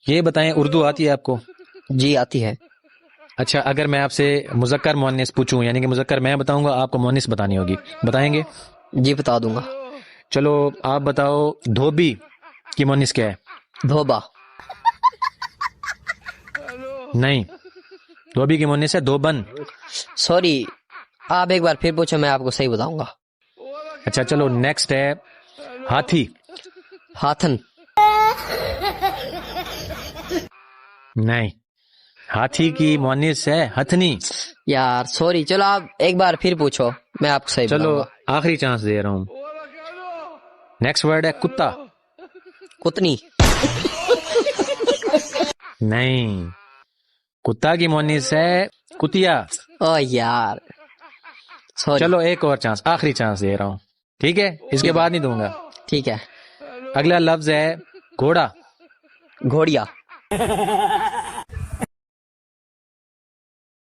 ये बताएं, उर्दू आती है आपको? जी आती है। अच्छा, अगर मैं आपसे मुज़क्कर मुअन्निस पूछूं, यानी कि मुज़क्कर मैं बताऊंगा, आपको मुअन्निस बतानी होगी, बताएंगे? जी बता दूंगा। चलो आप बताओ, धोबी की मुअन्निस क्या है? धोबा। नहीं, धोबी की मुअन्निस है धोबन। सॉरी, आप एक बार फिर पूछो, मैं आपको सही बताऊंगा। अच्छा चलो, नेक्स्ट है हाथी। हाथन। नहीं, हाथी की मुअन्निस है हथनी। यार सॉरी, चलो आप एक बार फिर पूछो, मैं आपको सही चलो बताऊंगा। आखिरी चांस दे रहा हूं। नेक्स्ट वर्ड है कुत्ता। कुतनी। नहीं, कुत्ता की मुअन्निस है कुतिया। ओ यार सॉरी। चलो एक और चांस, आखिरी चांस दे रहा हूं, ठीक है? इसके बाद नहीं दूंगा। ठीक है। अगला लफ्ज है घोड़ा। घोड़िया।